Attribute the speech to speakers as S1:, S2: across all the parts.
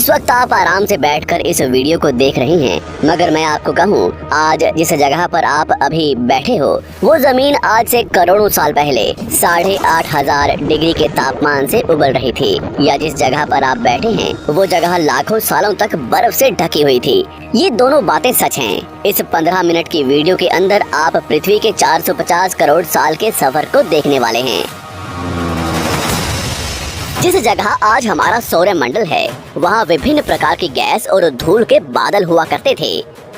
S1: इस वक्त आप आराम से बैठकर इस वीडियो को देख रहे हैं, मगर मैं आपको कहूँ, आज जिस जगह पर आप अभी बैठे हो वो जमीन आज से करोड़ों साल पहले 8,500 डिग्री के तापमान से उबल रही थी, या जिस जगह पर आप बैठे हैं वो जगह लाखों सालों तक बर्फ से ढकी हुई थी। ये दोनों बातें सच हैं। इस 15 मिनट की वीडियो के अंदर आप पृथ्वी के 450 करोड़ साल के सफर को देखने वाले हैं। जिस जगह आज हमारा सौरमंडल है, वहाँ विभिन्न प्रकार की गैस और धूल के बादल हुआ करते थे।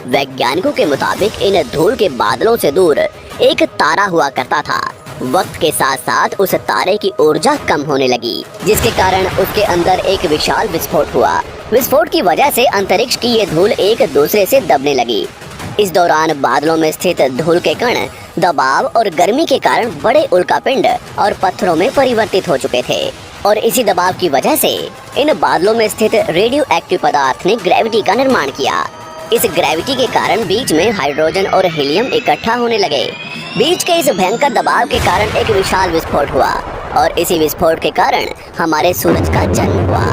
S1: वैज्ञानिकों के मुताबिक इन धूल के बादलों से दूर एक तारा हुआ करता था। वक्त के साथ साथ उस तारे की ऊर्जा कम होने लगी, जिसके कारण उसके अंदर एक विशाल विस्फोट हुआ। विस्फोट की वजह से अंतरिक्ष की ये धूल एक दूसरे से दबने लगी। इस दौरान बादलों में स्थित धूल के कण दबाव और गर्मी के कारण बड़े उल्कापिंड और पत्थरों में परिवर्तित हो चुके थे, और इसी दबाव की वजह से इन बादलों में स्थित रेडियो एक्टिव पदार्थ ने ग्रेविटी का निर्माण किया। इस ग्रेविटी के कारण बीच में हाइड्रोजन और हीलियम इकट्ठा होने लगे। बीच के इस भयंकर दबाव के कारण एक विशाल विस्फोट हुआ, और इसी विस्फोट के कारण हमारे सूरज का जन्म हुआ।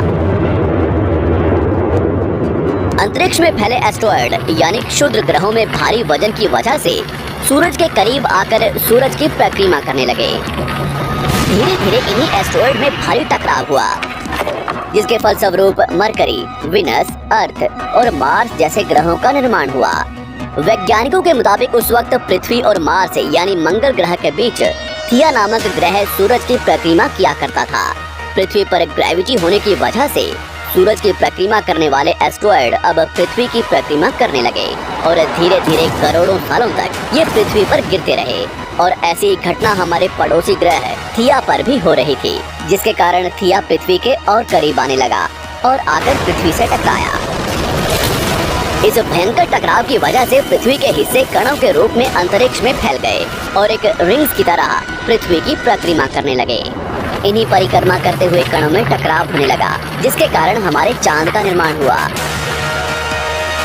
S1: अंतरिक्ष में फैले एस्ट्रॉयड यानी क्षुद्र ग्रहों में भारी वजन की वजह से सूरज के करीब आकर सूरज की परिक्रमा करने लगे। धीरे धीरे इन्हीं एस्ट्रॉयड में भारी टकराव हुआ, जिसके फलस्वरूप मरकरी, विनस, अर्थ और मार्स जैसे ग्रहों का निर्माण हुआ। वैज्ञानिकों के मुताबिक उस वक्त पृथ्वी और मार्स यानी मंगल ग्रह के बीच थिया नामक ग्रह सूरज की परिक्रमा किया करता था। पृथ्वी पर ग्रेविटी होने की वजह से सूरज की परिक्रमा करने वाले एस्ट्रॉयड अब पृथ्वी की परिक्रमा करने लगे, और धीरे धीरे करोड़ों सालों तक ये पृथ्वी पर गिरते रहे। और ऐसी घटना हमारे पड़ोसी ग्रह थिया पर भी हो रही थी, जिसके कारण थिया पृथ्वी के और करीब आने लगा और आकर पृथ्वी से टकराया। इस भयंकर टकराव की वजह से पृथ्वी के हिस्से कणों के रूप में अंतरिक्ष में फैल गए और एक रिंग्स की तरह पृथ्वी की परिक्रमा करने लगे। इन्हीं परिक्रमा करते हुए कणों में टकराव होने लगा, जिसके कारण हमारे चांद का निर्माण हुआ।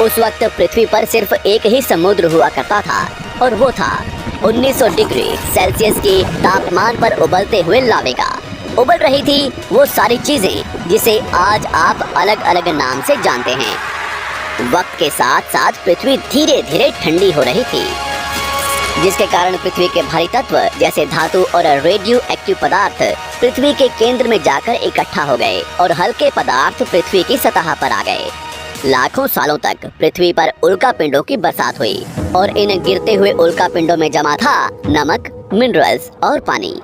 S1: उस वक्त पृथ्वी पर सिर्फ एक ही समुद्र हुआ करता था, और वो था 1900 डिग्री सेल्सियस की तापमान पर उबलते हुए लावे का। उबल रही थी वो सारी चीजें जिसे आज आप अलग अलग नाम से जानते हैं। वक्त के साथ साथ पृथ्वी धीरे धीरे ठंडी हो रही थी, जिसके कारण पृथ्वी के भारी तत्व जैसे धातु और रेडियो एक्टिव पदार्थ पृथ्वी के केंद्र में जाकर इकट्ठा हो गए, और हल्के पदार्थ पृथ्वी की सतह पर आ गए। लाखों सालों तक पृथ्वी पर उल्कापिंडों की बरसात हुई, और इन गिरते हुए उल्कापिंडों में जमा था नमक, मिनरल्स और पानी।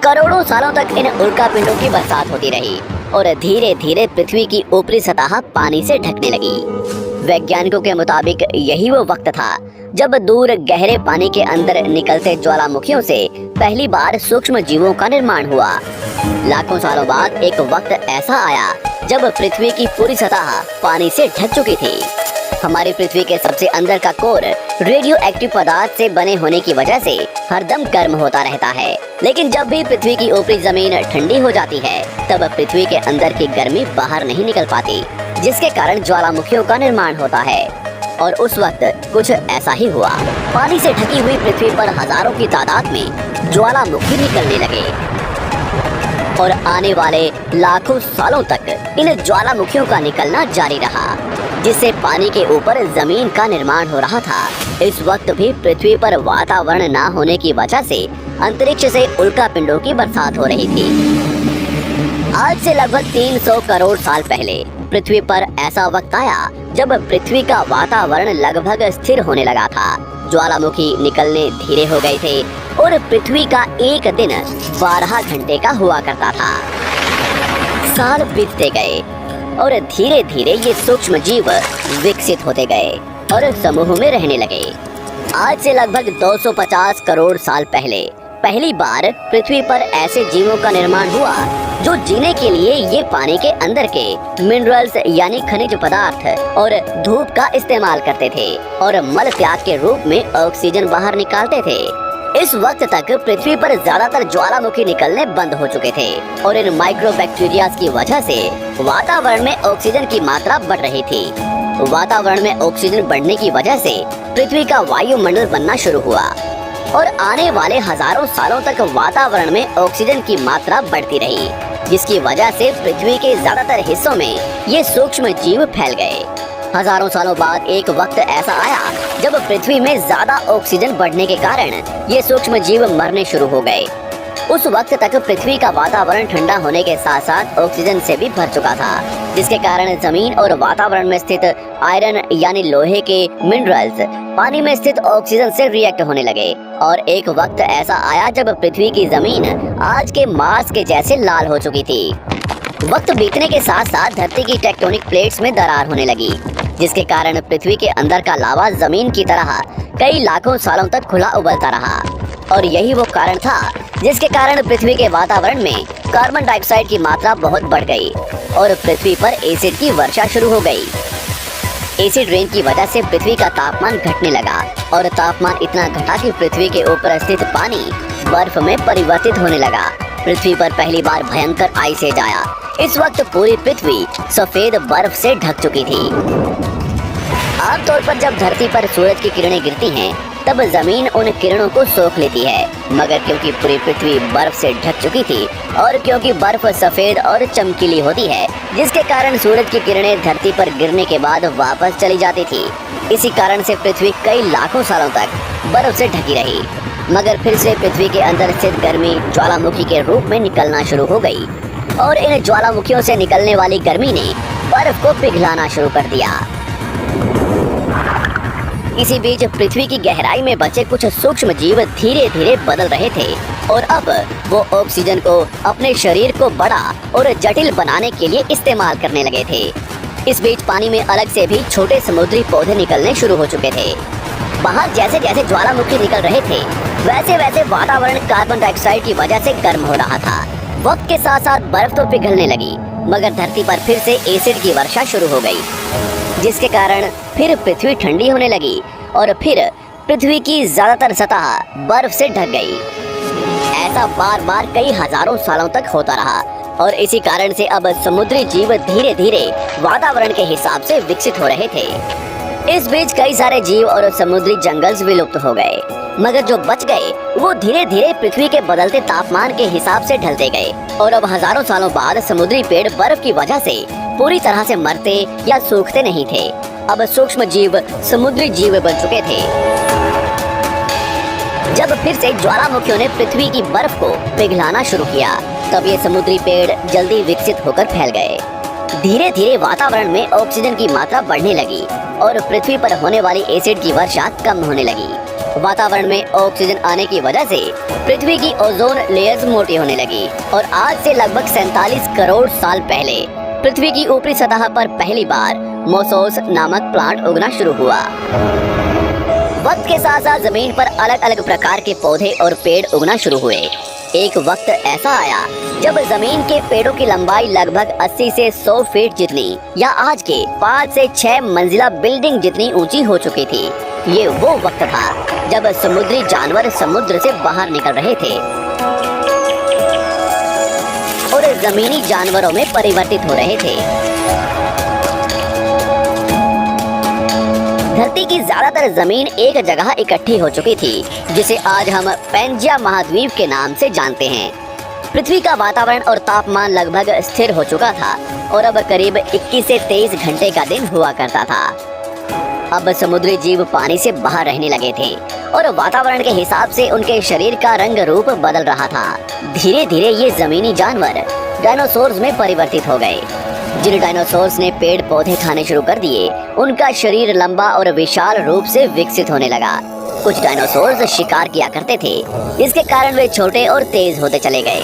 S1: करोड़ों सालों तक इन उल्कापिंडों की बरसात होती रही, और धीरे धीरे पृथ्वी की ऊपरी सतह पानी से ढकने लगी। वैज्ञानिकों के मुताबिक यही वो वक्त था जब दूर गहरे पानी के अंदर निकलते ज्वालामुखियों से पहली बार सूक्ष्म जीवों का निर्माण हुआ। लाखों सालों बाद एक वक्त ऐसा आया जब पृथ्वी की पूरी सतह पानी से ढक चुकी थी। हमारी पृथ्वी के सबसे अंदर का कोर रेडियो एक्टिव पदार्थ से बने होने की वजह से हरदम गर्म होता रहता है, लेकिन जब भी पृथ्वी की ऊपरी जमीन ठंडी हो जाती है, तब पृथ्वी के अंदर की गर्मी बाहर नहीं निकल पाती, जिसके कारण ज्वालामुखियों का निर्माण होता है। और उस वक्त कुछ ऐसा ही हुआ। पानी से ढकी हुई पृथ्वी पर हजारों की तादाद में ज्वालामुखी निकलने लगे, और आने वाले लाखों सालों तक इन ज्वालामुखियों का निकलना जारी रहा, जिससे पानी के ऊपर जमीन का निर्माण हो रहा था। इस वक्त भी पृथ्वी पर वातावरण न होने की वजह से अंतरिक्ष से उल्कापिंडों की बरसात हो रही थी। आज से लगभग 300 करोड़ साल पहले पृथ्वी पर ऐसा वक्त आया जब पृथ्वी का वातावरण लगभग स्थिर होने लगा था। ज्वालामुखी निकलने धीरे हो गए थे, और पृथ्वी का एक दिन 12 घंटे का हुआ करता था। साल बीतते गए, और धीरे धीरे ये सूक्ष्म जीव विकसित होते गए और समूह में रहने लगे। आज से लगभग 250 करोड़ साल पहले पहली बार पृथ्वी पर ऐसे जीवों का निर्माण हुआ जो जीने के लिए ये पानी के अंदर के मिनरल्स यानी खनिज पदार्थ और धूप का इस्तेमाल करते थे, और मल त्याग के रूप में ऑक्सीजन बाहर निकालते थे। इस वक्त तक पृथ्वी पर ज्यादातर ज्वालामुखी निकलने बंद हो चुके थे, और इन माइक्रोबैक्टीरिया की वजह से वातावरण में ऑक्सीजन की मात्रा बढ़ रही थी। वातावरण में ऑक्सीजन बढ़ने की वजह से पृथ्वी का वायुमंडल बनना शुरू हुआ, और आने वाले हजारों सालों तक वातावरण में ऑक्सीजन की मात्रा बढ़ती रही। जिसकी वजह से पृथ्वी के ज्यादातर हिस्सों में ये सूक्ष्म जीव फैल गए। हजारों सालों बाद एक वक्त ऐसा आया जब पृथ्वी में ज्यादा ऑक्सीजन बढ़ने के कारण ये सूक्ष्म जीव मरने शुरू हो गए। उस वक्त तक पृथ्वी का वातावरण ठंडा होने के साथ साथ ऑक्सीजन से भी भर चुका था, जिसके कारण जमीन और वातावरण में स्थित आयरन यानी लोहे के मिनरल्स पानी में स्थित ऑक्सीजन से रिएक्ट होने लगे। और एक वक्त ऐसा आया जब पृथ्वी की जमीन आज के मार्स के जैसे लाल हो चुकी थी। वक्त बीतने के साथ साथ धरती की टेक्टोनिक प्लेट्स में दरार होने लगी, जिसके कारण पृथ्वी के अंदर का लावा जमीन की तरह कई लाखों सालों तक खुला उबलता रहा। और यही वो कारण था जिसके कारण पृथ्वी के वातावरण में कार्बन डाइऑक्साइड की मात्रा बहुत बढ़ गई और पृथ्वी पर एसिड की वर्षा शुरू हो गई। एसिड रेन की वजह से पृथ्वी का तापमान घटने लगा और तापमान इतना घटा कि पृथ्वी के ऊपर स्थित पानी बर्फ में परिवर्तित होने लगा। पृथ्वी पर पहली बार भयंकर आइस एज आया। इस वक्त पूरी पृथ्वी सफेद बर्फ से ढक चुकी थी। आमतौर पर जब धरती पर सूरज की किरणें गिरती हैं, तब जमीन उन किरणों को सोख लेती है, मगर क्योंकि पूरी पृथ्वी बर्फ से ढक चुकी थी और क्योंकि बर्फ सफेद और चमकीली होती है, जिसके कारण सूरज की किरणें धरती पर गिरने के बाद वापस चली जाती थी। इसी कारण से पृथ्वी कई लाखों सालों तक बर्फ से ढकी रही, मगर फिर से पृथ्वी के अंदर स्थित गर्मी ज्वालामुखी के रूप में निकलना शुरू हो गई और इन ज्वालामुखियों से निकलने वाली गर्मी ने बर्फ को पिघलाना शुरू कर दिया। इसी बीच पृथ्वी की गहराई में बचे कुछ सूक्ष्म जीव धीरे धीरे बदल रहे थे और अब वो ऑक्सीजन को अपने शरीर को बड़ा और जटिल बनाने के लिए इस्तेमाल करने लगे थे। इस बीच पानी में अलग से भी छोटे समुद्री पौधे निकलने शुरू हो चुके थे। बाहर जैसे जैसे ज्वालामुखी निकल रहे थे, वैसे वैसे वातावरण कार्बन डाइऑक्साइड की वजह से गर्म हो रहा था। वक्त के साथ साथ बर्फ तो पिघलने लगी, मगर धरती पर फिर से एसिड की वर्षा शुरू हो गई, जिसके कारण फिर पृथ्वी ठंडी होने लगी और फिर पृथ्वी की ज्यादातर सतह बर्फ से ढक गई। ऐसा बार बार कई हजारों सालों तक होता रहा और इसी कारण से अब समुद्री जीव धीरे धीरे वातावरण के हिसाब से विकसित हो रहे थे। इस बीच कई सारे जीव और समुद्री जंगल विलुप्त हो गए, मगर जो बच गए वो धीरे धीरे पृथ्वी के बदलते तापमान के हिसाब से ढलते गए और अब हजारों सालों बाद समुद्री पेड़ बर्फ की वजह से पूरी तरह से मरते या सूखते नहीं थे। अब सूक्ष्म जीव समुद्री जीव बन चुके थे। जब फिर से ज्वालामुखियों ने पृथ्वी की बर्फ को पिघलाना शुरू किया, तब ये समुद्री पेड़ जल्दी विकसित होकर फैल गए। धीरे धीरे वातावरण में ऑक्सीजन की मात्रा बढ़ने लगी और पृथ्वी पर होने वाली एसिड की वर्षा कम होने लगी। वातावरण में ऑक्सीजन आने की वजह से पृथ्वी की ओजोन लेयर्स मोटी होने लगी और आज से लगभग 47 करोड़ साल पहले पृथ्वी की ऊपरी सतह पर पहली बार मोसोस नामक प्लांट उगना शुरू हुआ। वक्त के साथ साथ जमीन पर अलग अलग प्रकार के पौधे और पेड़ उगना शुरू हुए। एक वक्त ऐसा आया जब जमीन के पेड़ों की लंबाई लगभग 80 से 100 फीट जितनी या आज के 5 से 6 मंजिला बिल्डिंग जितनी ऊंची हो चुकी थी। ये वो वक्त था जब समुद्री जानवर समुद्र से बाहर निकल रहे थे और जमीनी जानवरों में परिवर्तित हो रहे थे। धरती की ज्यादातर जमीन एक जगह इकट्ठी हो चुकी थी, जिसे आज हम पैंजिया महाद्वीप के नाम से जानते हैं। पृथ्वी का वातावरण और तापमान लगभग स्थिर हो चुका था और अब करीब 21 से 23 घंटे का दिन हुआ करता था। अब समुद्री जीव पानी से बाहर रहने लगे थे और वातावरण के हिसाब से उनके शरीर का रंग रूप बदल रहा था। धीरे धीरे ये जमीनी जानवर डायनासोर्स में परिवर्तित हो गए। जिन डायनासोर्स ने पेड़ पौधे खाने शुरू कर दिए, उनका शरीर लंबा और विशाल रूप से विकसित होने लगा। कुछ डायनासोर्स शिकार किया करते थे, जिसके कारण वे छोटे और तेज होते चले गए।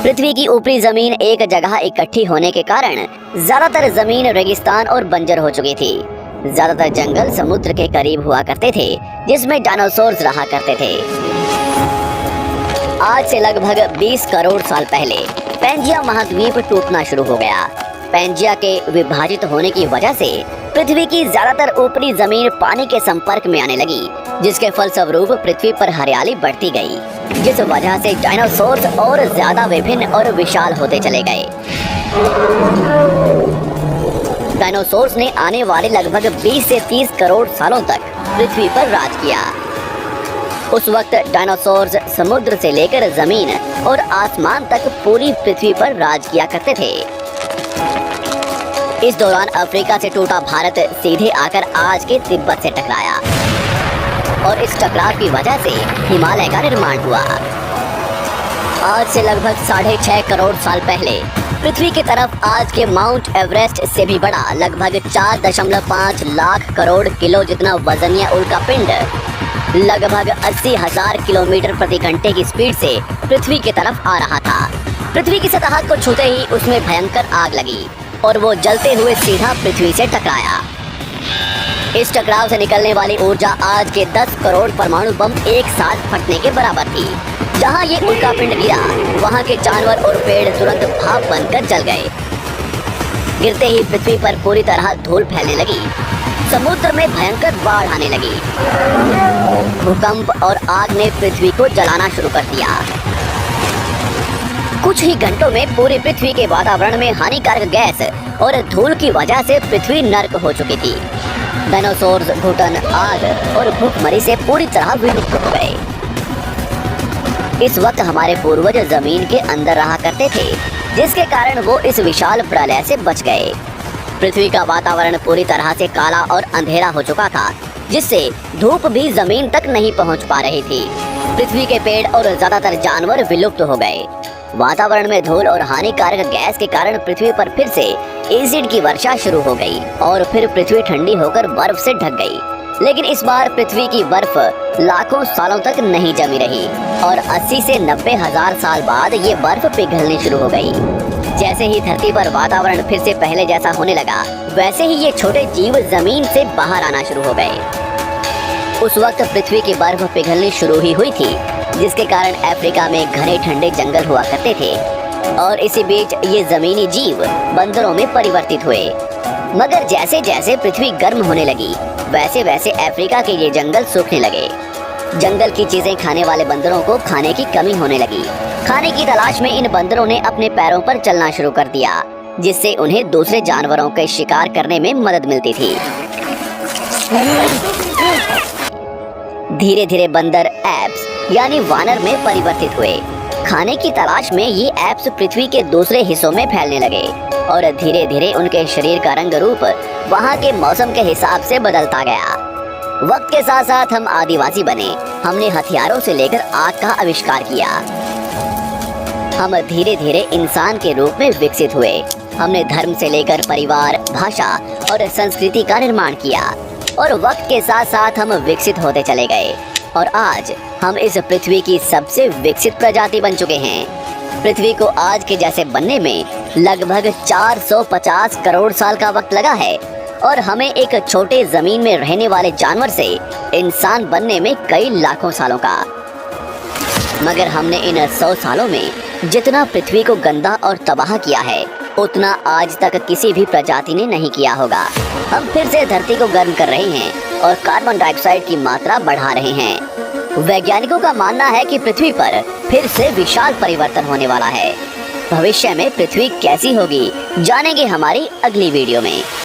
S1: पृथ्वी की ऊपरी जमीन एक जगह इकट्ठी होने के कारण ज्यादातर जमीन रेगिस्तान और बंजर हो चुकी थी। ज्यादातर जंगल समुद्र के करीब हुआ करते थे, जिसमें डायनासोर्स रहा करते थे। आज से लगभग 20 करोड़ साल पहले पैंजिया महाद्वीप टूटना शुरू हो गया। पैंजिया के विभाजित होने की वजह से पृथ्वी की ज्यादातर ऊपरी जमीन पानी के संपर्क में आने लगी, जिसके फलस्वरूप पृथ्वी पर हरियाली बढ़ती गई, जिस वजह से डायनासोर्स और ज्यादा विभिन्न और विशाल होते चले गए। डायनासोर्स ने आने वाले लगभग 20 से 30 करोड़ सालों तक पृथ्वी पर राज किया। उस वक्त डायनासोर्स समुद्र से लेकर जमीन और आसमान तक पूरी पृथ्वी पर राज किया करते थे। इस दौरान अफ्रीका से टूटा भारत सीधे आकर आज के तिब्बत से टकराया और इस टकराव की वजह से हिमालय का निर्माण हुआ। आज से लगभग 6.5 करोड़ साल पहले पृथ्वी की तरफ आज के माउंट एवरेस्ट से भी बड़ा लगभग 4.5 लाख करोड़ किलो जितना वजनीय उल्का पिंड लगभग 80,000 किलोमीटर प्रति घंटे की स्पीड से पृथ्वी की तरफ आ रहा था। पृथ्वी की सतह को छूते ही उसमें भयंकर आग लगी और वो जलते हुए सीधा पृथ्वी से टकराया। इस टकराव से निकलने वाली ऊर्जा आज के 10 करोड़ परमाणु बम एक साथ फटने के बराबर थी। जहां ये उल्का पिंड गिरा वहां के जानवर और पेड़ तुरंत भाप बनकर जल गए। गिरते ही पृथ्वी पर पूरी तरह धूल फैलने लगी। समुद्र में भयंकर बाढ़ आने लगी। भूकंप और आग ने पृथ्वी को जलाना शुरू कर दिया। कुछ ही घंटों में पूरी पृथ्वी के वातावरण में हानिकारक गैस और धूल की वजह से पृथ्वी नर्क हो चुकी थी। डायनासोर्स, घुटन, आग और भूखमरी से पूरी तरह विलुप्त हो गए। इस वक्त हमारे पूर्वज जमीन के अंदर रहा करते थे, जिसके कारण वो इस विशाल प्रलय से बच गए। पृथ्वी का वातावरण पूरी तरह से काला और अंधेरा हो चुका था, जिससे धूप भी जमीन तक नहीं पहुंच पा रही थी। पृथ्वी के पेड़ और ज्यादातर जानवर विलुप्त हो गए। वातावरण में धूल और हानिकारक गैस के कारण पृथ्वी पर फिर से एसिड की वर्षा शुरू हो गई और फिर पृथ्वी ठंडी होकर बर्फ से ढक गई। लेकिन इस बार पृथ्वी की बर्फ लाखों सालों तक नहीं जमी रही और 80 से 90 हजार साल बाद ये बर्फ पिघलनी शुरू हो गई। जैसे ही धरती पर वातावरण फिर से पहले जैसा होने लगा, वैसे ही ये छोटे जीव जमीन से बाहर आना शुरू हो गए। उस वक्त पृथ्वी की बर्फ पिघलनी शुरू ही हुई थी, जिसके कारण अफ्रीका में घने ठंडे जंगल हुआ करते थे और इसी बीच ये जमीनी जीव बंदरों में परिवर्तित हुए। मगर जैसे जैसे पृथ्वी गर्म होने लगी, वैसे वैसे अफ्रीका के ये जंगल सूखने लगे। जंगल की चीजें खाने वाले बंदरों को खाने की कमी होने लगी। खाने की तलाश में इन बंदरों ने अपने पैरों पर चलना शुरू कर दिया, जिससे उन्हें दूसरे जानवरों के शिकार करने में मदद मिलती थी। धीरे धीरे बंदर एप्स यानी वानर में परिवर्तित हुए। खाने की तलाश में ये एप्स पृथ्वी के दूसरे हिस्सों में फैलने लगे और धीरे धीरे उनके शरीर का रंग रूप वहाँ के मौसम के हिसाब से बदलता गया। वक्त के साथ साथ हम आदिवासी बने। हमने हथियारों से लेकर आग का आविष्कार किया। हम धीरे धीरे इंसान के रूप में विकसित हुए। हमने धर्म से लेकर परिवार, भाषा और संस्कृति का निर्माण किया और वक्त के साथ साथ हम विकसित होते चले गए और आज हम इस पृथ्वी की सबसे विकसित प्रजाति बन चुके हैं। पृथ्वी को आज के जैसे बनने में लगभग 450 करोड़ साल का वक्त लगा है और हमें एक छोटे जमीन में रहने वाले जानवर से इंसान बनने में कई लाखों सालों का। मगर हमने इन 100 सालों में जितना पृथ्वी को गंदा और तबाह किया है, उतना आज तक किसी भी प्रजाति ने नहीं किया होगा। हम फिर से धरती को गर्म कर रहे हैं और कार्बन डाइऑक्साइड की मात्रा बढ़ा रहे हैं। वैज्ञानिकों का मानना है कि पृथ्वी पर फिर से विशाल परिवर्तन होने वाला है। भविष्य में पृथ्वी कैसी होगी, जानेंगे हमारी अगली वीडियो में।